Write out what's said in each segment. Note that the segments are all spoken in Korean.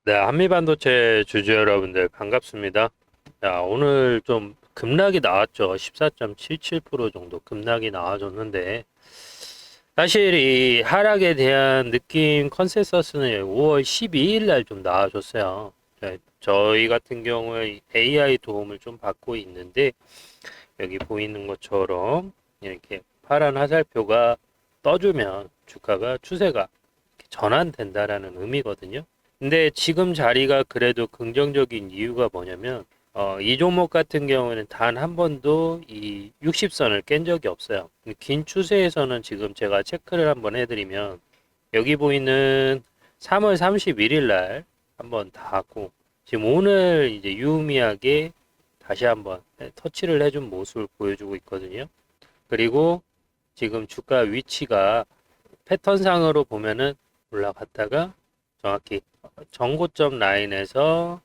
네, 한미반도체 주주 여러분들 반갑습니다. 자, 오늘 좀 급락이 나왔죠. 14.77% 정도 급락이 나와줬는데, 사실 이 하락에 대한 느낌 컨센서스는 5월 12일 날 좀 나와줬어요. 네, 저희 같은 경우에 AI 도움을 좀 받고 있는데, 여기 보이는 것처럼 이렇게 파란 화살표가 떠주면 주가가 추세가 전환된다라는 의미거든요. 근데 지금 자리가 그래도 긍정적인 이유가 뭐냐면 이 종목 같은 경우에는 단 한 번도 이 60선을 깬 적이 없어요. 긴 추세에서는 지금 제가 체크를 한번 해드리면 여기 보이는 3월 31일 날 한번 닿았고 지금 오늘 이제 유의미하게 다시 한번 터치를 해준 모습을 보여주고 있거든요. 그리고 지금 주가 위치가 패턴상으로 보면은 올라갔다가 정확히 정고점 라인에서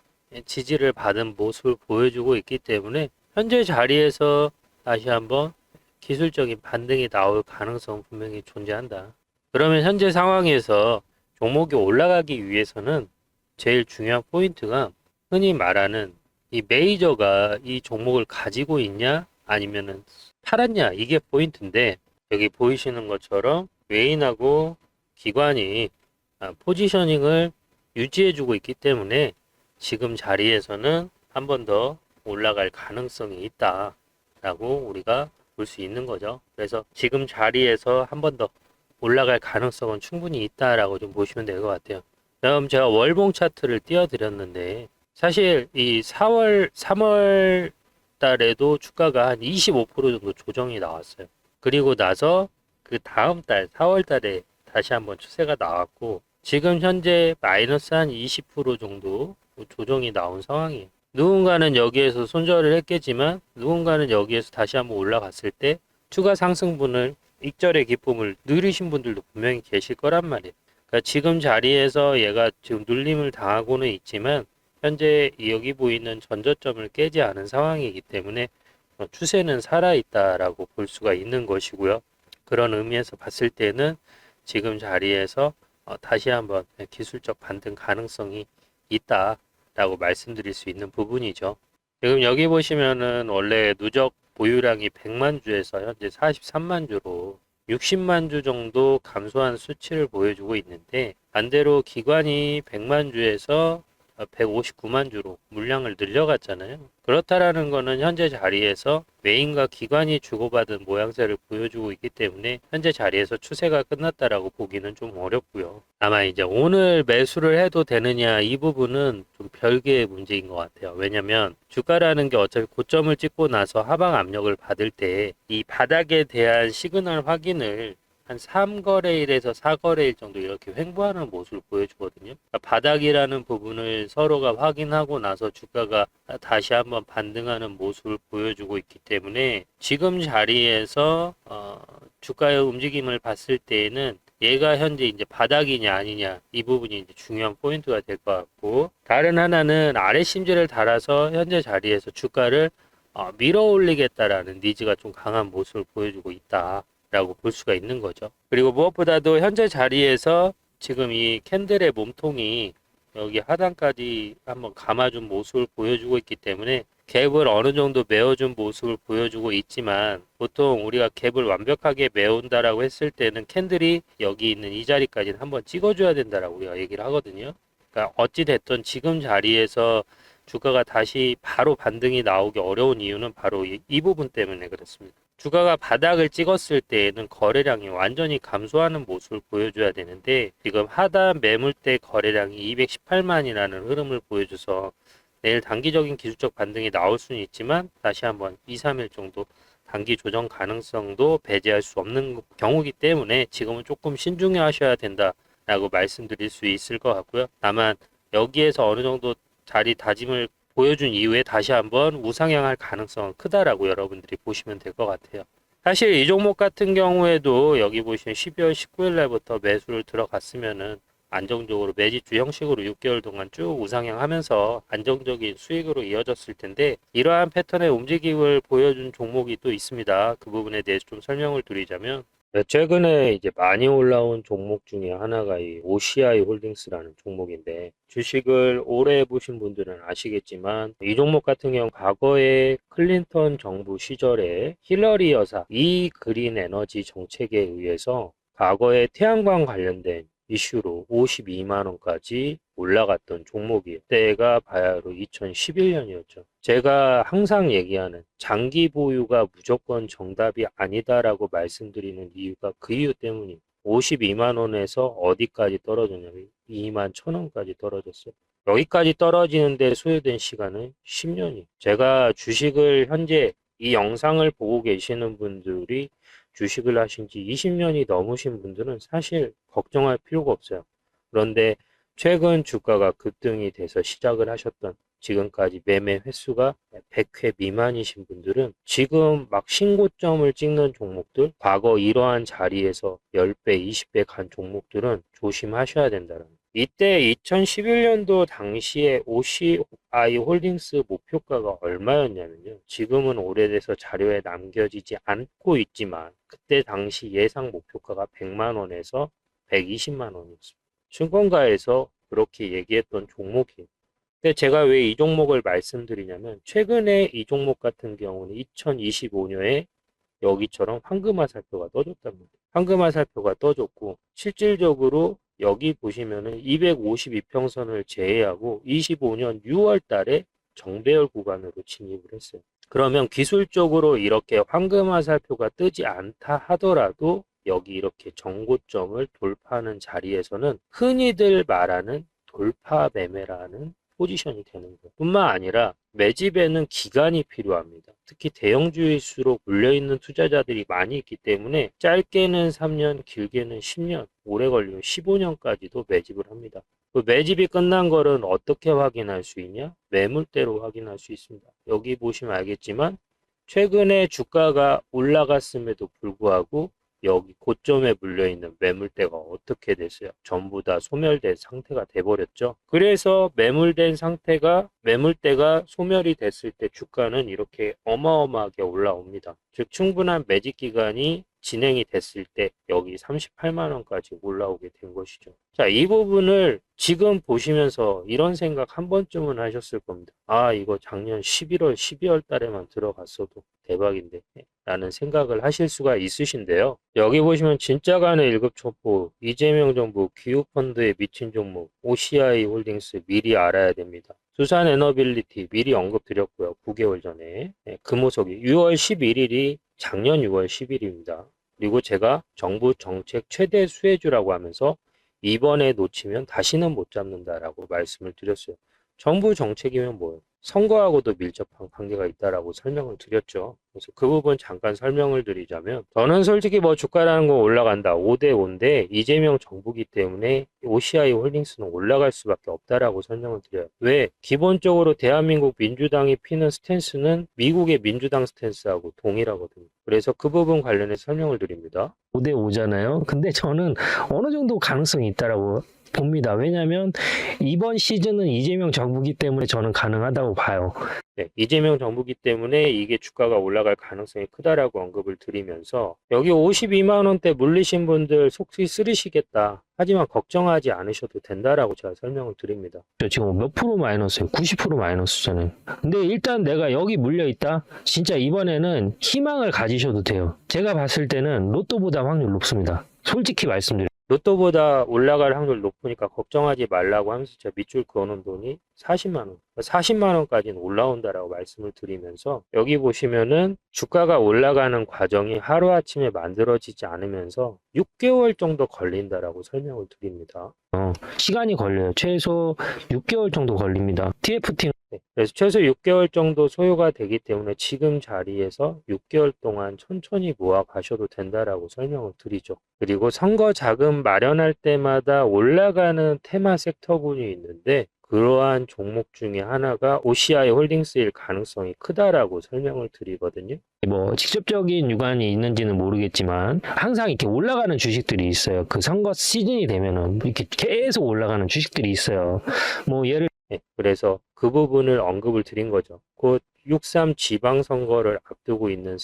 지지를 받은 모습을 보여주고 있기 때문에 현재 자리에서 다시 한번 기술적인 반등이 나올 가능성 분명히 존재한다. 그러면 현재 상황에서 종목이 올라가기 위해서는 제일 중요한 포인트가 흔히 말하는 이 메이저가 이 종목을 가지고 있냐 아니면은 팔았냐 이게 포인트인데 여기 보이시는 것처럼 외인하고 기관이 포지셔닝을 유지해주고 있기 때문에 지금 자리에서는 한 번 더 올라갈 가능성이 있다라고 우리가 볼 수 있는 거죠. 그래서 지금 자리에서 한 번 더 올라갈 가능성은 충분히 있다라고 좀 보시면 될 것 같아요. 다음 제가 월봉 차트를 띄워드렸는데 사실 이 4월, 3월 달에도 주가가 한 25% 정도 조정이 나왔어요. 그리고 나서 그 다음 달 4월 달에 다시 한번 추세가 나왔고 지금 현재 마이너스 한 20% 정도 조정이 나온 상황이에요. 누군가는 여기에서 손절을 했겠지만 누군가는 여기에서 다시 한번 올라갔을 때 추가 상승분을 익절의 기쁨을 누리신 분들도 분명히 계실 거란 말이에요. 그러니까 지금 자리에서 얘가 지금 눌림을 당하고는 있지만 현재 여기 보이는 전저점을 깨지 않은 상황이기 때문에 추세는 살아있다라고 볼 수가 있는 것이고요. 그런 의미에서 봤을 때는 지금 자리에서 다시 한번 기술적 반등 가능성이 있다라고 말씀드릴 수 있는 부분이죠. 지금 여기 보시면은 원래 누적 보유량이 100만 주에서 현재 43만 주로 60만 주 정도 감소한 수치를 보여주고 있는데 반대로 기관이 100만 주에서 159만 주로 물량을 늘려갔잖아요. 그렇다라는 거는 현재 자리에서 메인과 기관이 주고받은 모양새를 보여주고 있기 때문에 현재 자리에서 추세가 끝났다라고 보기는 좀 어렵고요. 다만 이제 오늘 매수를 해도 되느냐 이 부분은 좀 별개의 문제인 것 같아요. 왜냐면 주가라는 게 어차피 고점을 찍고 나서 하방 압력을 받을 때 이 바닥에 대한 시그널 확인을 한 3거래일에서 4거래일 정도 이렇게 횡보하는 모습을 보여주거든요. 그러니까 바닥이라는 부분을 서로가 확인하고 나서 주가가 다시 한번 반등하는 모습을 보여주고 있기 때문에 지금 자리에서 주가의 움직임을 봤을 때에는 얘가 현재 이제 바닥이냐 아니냐 이 부분이 이제 중요한 포인트가 될 것 같고 다른 하나는 아래 심지를 달아서 현재 자리에서 주가를 밀어 올리겠다라는 니즈가 좀 강한 모습을 보여주고 있다. 라고 볼 수가 있는 거죠. 그리고 무엇보다도 현재 자리에서 지금 이 캔들의 몸통이 여기 하단까지 한번 감아준 모습을 보여주고 있기 때문에 갭을 어느 정도 메워준 모습을 보여주고 있지만 보통 우리가 갭을 완벽하게 메운다라고 했을 때는 캔들이 여기 있는 이 자리까지는 한번 찍어줘야 된다라고 우리가 얘기를 하거든요. 그러니까 어찌 됐든 지금 자리에서 주가가 다시 바로 반등이 나오기 어려운 이유는 바로 이 부분 때문에 그렇습니다. 주가가 바닥을 찍었을 때에는 거래량이 완전히 감소하는 모습을 보여줘야 되는데 지금 하단 매물대 거래량이 218만이라는 흐름을 보여줘서 내일 단기적인 기술적 반등이 나올 수는 있지만 다시 한번 2, 3일 정도 단기 조정 가능성도 배제할 수 없는 경우이기 때문에 지금은 조금 신중해 하셔야 된다라고 말씀드릴 수 있을 것 같고요. 다만 여기에서 어느 정도 자리 다짐을 보여준 이후에 다시 한번 우상향할 가능성은 크다라고 여러분들이 보시면 될 것 같아요. 사실 이 종목 같은 경우에도 여기 보시면 12월 19일 날부터 매수를 들어갔으면은 안정적으로 매집주 형식으로 6개월 동안 쭉 우상향하면서 안정적인 수익으로 이어졌을 텐데 이러한 패턴의 움직임을 보여준 종목이 또 있습니다. 그 부분에 대해서 좀 설명을 드리자면 네, 최근에 이제 많이 올라온 종목 중에 하나가 이 OCI 홀딩스라는 종목인데 주식을 오래 보신 분들은 아시겠지만 이 종목 같은 경우 과거에 클린턴 정부 시절에 힐러리 여사 이 그린 에너지 정책에 의해서 과거에 태양광 관련된 이슈로 52만 원까지 올라갔던 종목이에요. 그때가 바야흐로 2011년이었죠. 제가 항상 얘기하는 장기 보유가 무조건 정답이 아니다라고 말씀드리는 이유가 그 이유 때문이에요. 52만 원에서 어디까지 떨어졌냐면 2만 1,000원까지 떨어졌어요. 여기까지 떨어지는데 소요된 시간은 10년이에요. 제가 주식을 현재 이 영상을 보고 계시는 분들이 주식을 하신 지 20년이 넘으신 분들은 사실 걱정할 필요가 없어요. 그런데 최근 주가가 급등이 돼서 시작을 하셨던 지금까지 매매 횟수가 100회 미만이신 분들은 지금 막 신고점을 찍는 종목들, 과거 이러한 자리에서 10배, 20배 간 종목들은 조심하셔야 된다는 거예요. 이때 2011년도 당시에 OCI 홀딩스 목표가가 얼마였냐면요. 지금은 오래돼서 자료에 남겨지지 않고 있지만 그때 당시 예상 목표가가 100만 원에서 120만 원이었습니다. 증권가에서 그렇게 얘기했던 종목이에요. 근데 제가 왜 이 종목을 말씀드리냐면 최근에 이 종목 같은 경우는 2025년에 여기처럼 황금화살표가 떠줬답니다. 황금화살표가 떠줬고 실질적으로 여기 보시면은 252평선을 제외하고 25년 6월 달에 정배열 구간으로 진입을 했어요. 그러면 기술적으로 이렇게 황금화살표가 뜨지 않다 하더라도 여기 이렇게 정고점을 돌파하는 자리에서는 흔히들 말하는 돌파 매매라는 포지션이 되는 거예요. 뿐만 아니라 매집에는 기간이 필요합니다. 특히 대형주일수록 물려있는 투자자들이 많이 있기 때문에 짧게는 3년, 길게는 10년, 오래 걸리면 15년까지도 매집을 합니다. 그 매집이 끝난 거는 어떻게 확인할 수 있냐? 매물대로 확인할 수 있습니다. 여기 보시면 알겠지만 최근에 주가가 올라갔음에도 불구하고 여기 고점에 물려있는 매물대가 어떻게 됐어요? 전부 다 소멸된 상태가 돼버렸죠. 그래서 매물대가 소멸이 됐을 때 주가는 이렇게 어마어마하게 올라옵니다. 즉 충분한 매집 기간이 진행이 됐을 때 여기 38만 원까지 올라오게 된 것이죠. 자, 이 부분을 지금 보시면서 이런 생각 한 번쯤은 하셨을 겁니다. 아, 이거 작년 11월, 12월 달에만 들어갔어도 대박인데 라는 생각을 하실 수가 있으신데요. 여기 보시면 진짜 가는 1급 첩보, 이재명 정부 기후펀드에 미친 종목, OCI 홀딩스 미리 알아야 됩니다. 두산 에너빌리티 미리 언급드렸고요. 9개월 전에. 금호석이 6월 11일이 작년 6월 10일입니다. 그리고 제가 정부 정책 최대 수혜주라고 하면서 이번에 놓치면 다시는 못 잡는다라고 말씀을 드렸어요. 정부 정책이면 뭐예요? 선거하고도 밀접한 관계가 있다라고 설명을 드렸죠. 그래서 그 부분 잠깐 설명을 드리자면 저는 솔직히 뭐 주가라는 거 올라간다. 5대 5인데 이재명 정부기 때문에 OCI 홀딩스는 올라갈 수밖에 없다라고 설명을 드려요. 왜? 기본적으로 대한민국 민주당이 피는 스탠스는 미국의 민주당 스탠스하고 동일하거든요. 그래서 그 부분 관련해서 설명을 드립니다. 5대 5잖아요. 근데 저는 어느 정도 가능성이 있다라고 봅니다. 왜냐하면 이번 시즌은 이재명 정부기 때문에 저는 가능하다고 봐요. 네, 이재명 정부기 때문에 이게 주가가 올라갈 가능성이 크다라고 언급을 드리면서 여기 52만 원대 물리신 분들 속이 쓰리시겠다. 하지만 걱정하지 않으셔도 된다라고 제가 설명을 드립니다. 지금 몇 프로 마이너스예요? 90% 마이너스잖아요. 근데 일단 내가 여기 물려 있다. 진짜 이번에는 희망을 가지셔도 돼요. 제가 봤을 때는 로또보다 확률 높습니다. 솔직히 말씀드려요. 로또보다 올라갈 확률 높으니까 걱정하지 말라고 하면서 제가 밑줄 그어놓은 돈이 40만 원. 40만 원까지는 올라온다라고 말씀을 드리면서 여기 보시면은 주가가 올라가는 과정이 하루아침에 만들어지지 않으면서 6개월 정도 걸린다라고 설명을 드립니다. 시간이 걸려요. 최소 6개월 정도 걸립니다. TFT 네, 그래서 최소 6개월 정도 소요가 되기 때문에 지금 자리에서 6개월 동안 천천히 모아 가셔도 된다라고 설명을 드리죠. 그리고 선거 자금 마련할 때마다 올라가는 테마 섹터군이 있는데 그러한 종목 중에 하나가 OCI 홀딩스일 가능성이 크다라고 설명을 드리거든요. 뭐 직접적인 유관이 있는지는 모르겠지만 항상 이렇게 올라가는 주식들이 있어요. 그 선거 시즌이 되면은 이렇게 계속 올라가는 주식들이 있어요. 뭐 예를 네, 그래서 그 부분을 언급을 드린 거죠. 곧 6.3 지방선거를 앞두고 있는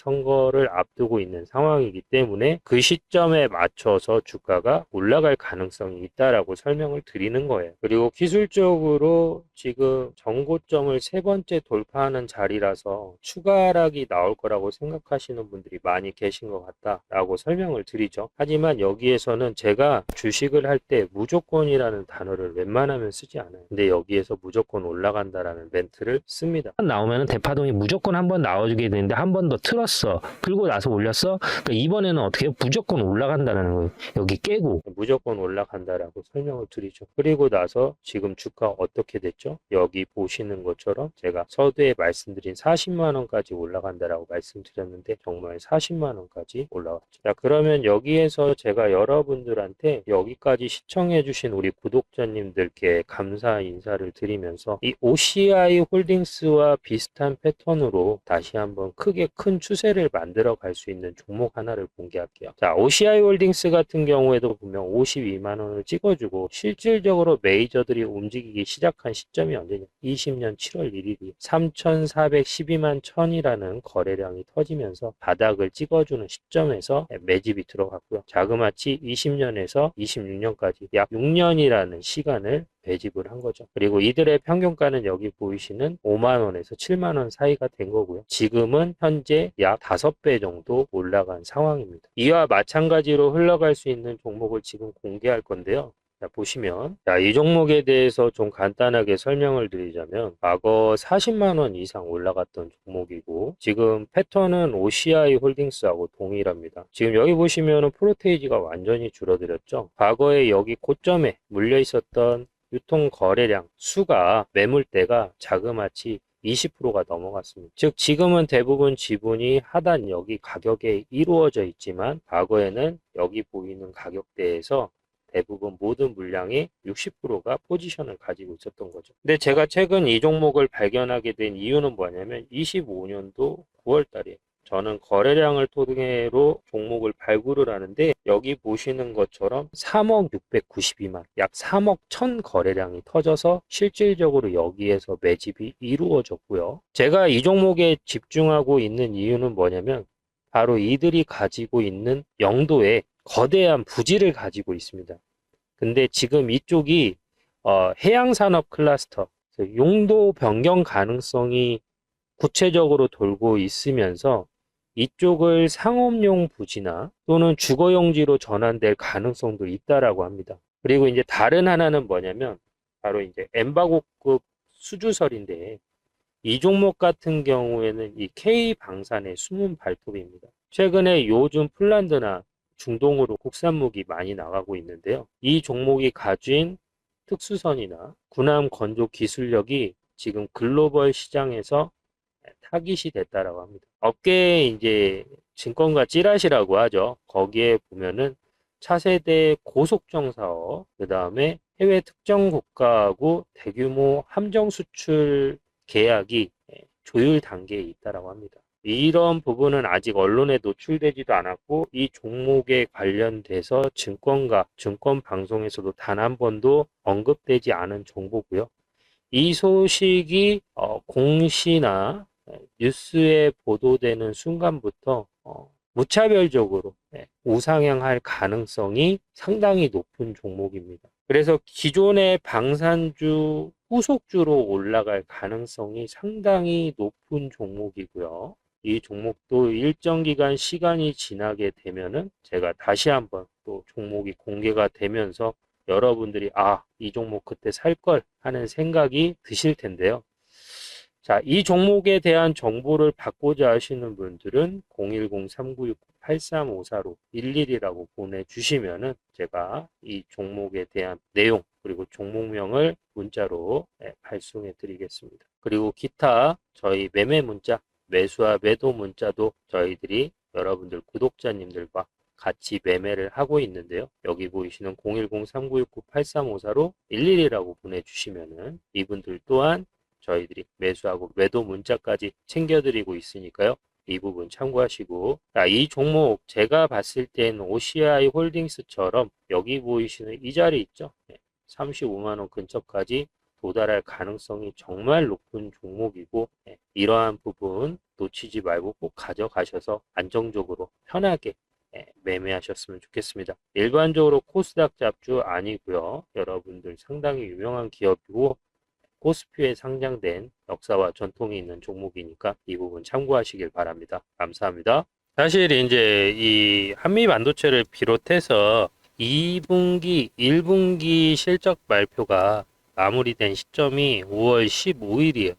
상황이기 때문에 그 시점에 맞춰서 주가가 올라갈 가능성이 있다라고 설명을 드리는 거예요. 그리고 기술적으로 지금 정고점을 세 번째 돌파하는 자리라서 추가 하락이 나올 거라고 생각하시는 분들이 많이 계신 것 같다라고 설명을 드리죠. 하지만 여기에서는 제가 주식을 할 때 무조건이라는 단어를 웬만하면 쓰지 않아요. 근데 여기에서 무조건 올라간다라는 멘트를 씁니다. 나오면은 대파동이 무조건 한번 나와주게 되는데 한 번 더 틀었어. 그리고 나서 올렸어. 그러니까 이번에는 어떻게 해요? 무조건 올라간다는 거예요. 여기 깨고. 무조건 올라간다라고 설명을 드리죠. 그리고 나서 지금 주가 어떻게 됐죠? 여기 보시는 것처럼 제가 서두에 말씀드린 40만 원까지 올라간다라고 말씀드렸는데 정말 40만 원까지 올라왔죠. 자, 그러면 여기에서 제가 여러분들한테 여기까지 시청해 주신 우리 구독자님들께 감사 인사를 드리면서 이 OCI 홀딩스와 비슷한 패턴으로 다시 한번 크게 큰 추세를 만들어 갈 수 있는 종목 하나를 공개할게요. 자, OCI 홀딩스 같은 경우에도 보면 52만 원을 찍어주고 실질적으로 메이저들이 움직이기 시작한 시점이 언제냐? 20년 7월 1일이 3,412만 천이라는 거래량이 터지면서 바닥을 찍어주는 시점에서 매집이 들어갔고요. 자그마치 20년에서 26년까지 약 6년이라는 시간을 배집을 한 거죠. 그리고 이들의 평균가는 여기 보이시는 5만 원에서 7만 원 사이가 된 거고요. 지금은 현재 약 5배 정도 올라간 상황입니다. 이와 마찬가지로 흘러갈 수 있는 종목을 지금 공개할 건데요. 자, 보시면 이 종목에 대해서 좀 간단하게 설명을 드리자면 과거 40만 원 이상 올라갔던 종목이고 지금 패턴은 OCI 홀딩스하고 동일합니다. 지금 여기 보시면 프로테이지가 완전히 줄어들었죠. 과거에 여기 고점에 물려 있었던 유통 거래량 수가 매물대가 자그마치 20%가 넘어갔습니다. 즉 지금은 대부분 지분이 하단 여기 가격에 이루어져 있지만 과거에는 여기 보이는 가격대에서 대부분 모든 물량의 60%가 포지션을 가지고 있었던 거죠. 근데 제가 최근 이 종목을 발견하게 된 이유는 뭐냐면 25년도 9월 달에 저는 거래량을 토대로 종목을 발굴을 하는데 여기 보시는 것처럼 3억 692만 약 3억 1000 거래량이 터져서 실질적으로 여기에서 매집이 이루어졌고요. 제가 이 종목에 집중하고 있는 이유는 뭐냐면 바로 이들이 가지고 있는 영도에 거대한 부지를 가지고 있습니다. 근데 지금 이쪽이 해양산업 클러스터 용도 변경 가능성이 구체적으로 돌고 있으면서 이쪽을 상업용 부지나 또는 주거용지로 전환될 가능성도 있다라고 합니다. 그리고 이제 다른 하나는 뭐냐면 바로 이제 엠바고급 수주설인데 이 종목 같은 경우에는 이 K방산의 숨은 발톱입니다. 최근에 요즘 폴란드나 중동으로 국산무기 많이 나가고 있는데요. 이 종목이 가진 특수선이나 군함 건조 기술력이 지금 글로벌 시장에서 타깃이 됐다라고 합니다. 업계에 이제 증권가 찌라시라고 하죠. 거기에 보면은 차세대 고속정 사업, 그 다음에 해외 특정 국가하고 대규모 함정 수출 계약이 조율 단계에 있다라고 합니다. 이런 부분은 아직 언론에 노출되지도 않았고 이 종목에 관련돼서 증권가, 증권 방송에서도 단 한 번도 언급되지 않은 정보고요. 이 소식이 공시나 뉴스에 보도되는 순간부터 무차별적으로 우상향할 가능성이 상당히 높은 종목입니다. 그래서 기존의 방산주 후속주로 올라갈 가능성이 상당히 높은 종목이고요. 이 종목도 일정 기간 시간이 지나게 되면은 제가 다시 한번 또 종목이 공개가 되면서 여러분들이 이 종목 그때 살 걸 하는 생각이 드실 텐데요. 자, 이 종목에 대한 정보를 받고자 하시는 분들은 010-3969-8354로 11이라고 보내주시면은 제가 이 종목에 대한 내용 그리고 종목명을 문자로 발송해 드리겠습니다. 그리고 기타 저희 매매 문자, 매수와 매도 문자도 저희들이 여러분들 구독자님들과 같이 매매를 하고 있는데요. 여기 보이시는 010-3969-8354로 11이라고 보내주시면은 이분들 또한 저희들이 매수하고 매도 문자까지 챙겨드리고 있으니까요. 이 부분 참고하시고 이 종목 제가 봤을 때는 OCI 홀딩스처럼 여기 보이시는 이 자리 있죠. 35만 원 근처까지 도달할 가능성이 정말 높은 종목이고 이러한 부분 놓치지 말고 꼭 가져가셔서 안정적으로 편하게 매매하셨으면 좋겠습니다. 일반적으로 코스닥 잡주 아니고요. 여러분들 상당히 유명한 기업이고 코스피에 상장된 역사와 전통이 있는 종목이니까 이 부분 참고하시길 바랍니다. 감사합니다. 사실 이제 이 한미 반도체를 비롯해서 2분기, 1분기 실적 발표가 마무리된 시점이 5월 15일이에요.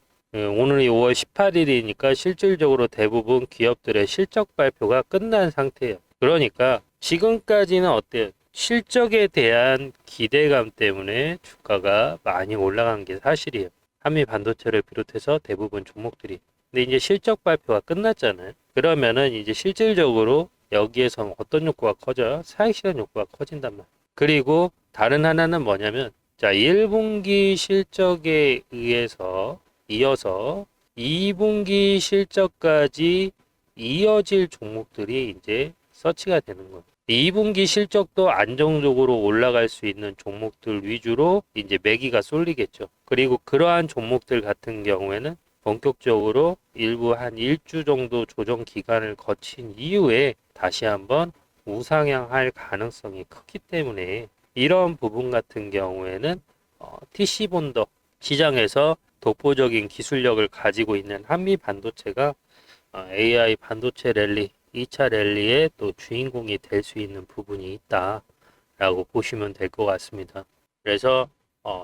오늘이 5월 18일이니까 실질적으로 대부분 기업들의 실적 발표가 끝난 상태예요. 그러니까 지금까지는 어때요? 실적에 대한 기대감 때문에 주가가 많이 올라간 게 사실이에요. 한미 반도체를 비롯해서 대부분 종목들이. 근데 이제 실적 발표가 끝났잖아요. 그러면은 이제 실질적으로 여기에서 어떤 욕구가 커져요? 사익 실현 욕구가 커진단 말이에요. 그리고 다른 하나는 뭐냐면 자, 1분기 실적에 의해서 이어서 2분기 실적까지 이어질 종목들이 이제 서치가 되는 거예요. 2분기 실적도 안정적으로 올라갈 수 있는 종목들 위주로 이제 매기가 쏠리겠죠. 그리고 그러한 종목들 같은 경우에는 본격적으로 일부 한 일주 정도 조정 기간을 거친 이후에 다시 한번 우상향할 가능성이 크기 때문에 이런 부분 같은 경우에는 TC본더 시장에서 독보적인 기술력을 가지고 있는 한미 반도체가 AI 반도체 랠리 2차 랠리의 또 주인공이 될 수 있는 부분이 있다라고 보시면 될 것 같습니다. 그래서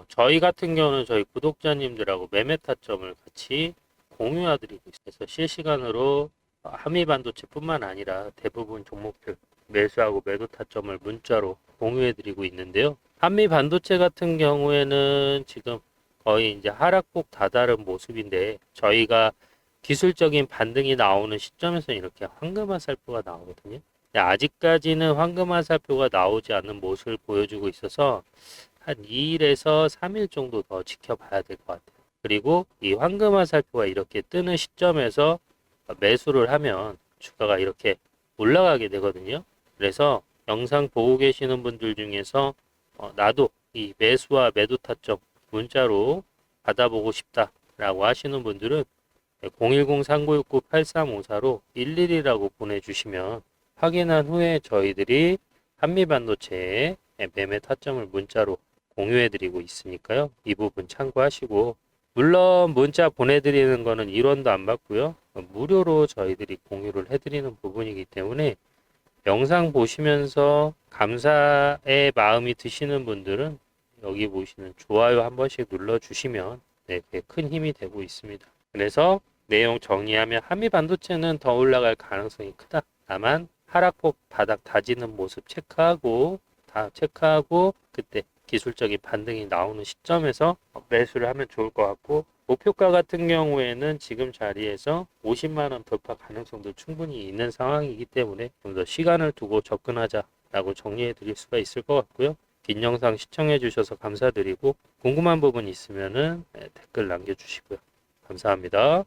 저희 같은 경우는 저희 구독자님들하고 매매 타점을 같이 공유해드리고 있어요. 그래서 실시간으로 한미 반도체뿐만 아니라 대부분 종목들 매수하고 매도 타점을 문자로 공유해드리고 있는데요. 한미 반도체 같은 경우에는 지금 거의 이제 하락폭 다다른 모습인데 저희가 기술적인 반등이 나오는 시점에서 이렇게 황금화살표가 나오거든요. 근데 아직까지는 황금화살표가 나오지 않는 모습을 보여주고 있어서 한 2일에서 3일 정도 더 지켜봐야 될 것 같아요. 그리고 이 황금화살표가 이렇게 뜨는 시점에서 매수를 하면 주가가 이렇게 올라가게 되거든요. 그래서 영상 보고 계시는 분들 중에서 나도 이 매수와 매도 타점 문자로 받아보고 싶다라고 하시는 분들은 010-3969-8354로 11이라고 보내주시면 확인한 후에 저희들이 한미반도체의 매매 타점을 문자로 공유해드리고 있으니까요. 이 부분 참고하시고 물론 문자 보내드리는 거는 1원도 안 받고요. 무료로 저희들이 공유를 해드리는 부분이기 때문에 영상 보시면서 감사의 마음이 드시는 분들은 여기 보시는 좋아요 한 번씩 눌러주시면 그게 큰 힘이 되고 있습니다. 그래서 내용 정리하면 한미 반도체는 더 올라갈 가능성이 크다. 다만 하락폭 바닥 다지는 모습 체크하고 그때 기술적인 반등이 나오는 시점에서 매수를 하면 좋을 것 같고 목표가 같은 경우에는 지금 자리에서 50만원 돌파 가능성도 충분히 있는 상황이기 때문에 좀 더 시간을 두고 접근하자라고 정리해 드릴 수가 있을 것 같고요. 긴 영상 시청해 주셔서 감사드리고 궁금한 부분 있으면은 댓글 남겨주시고요. 감사합니다.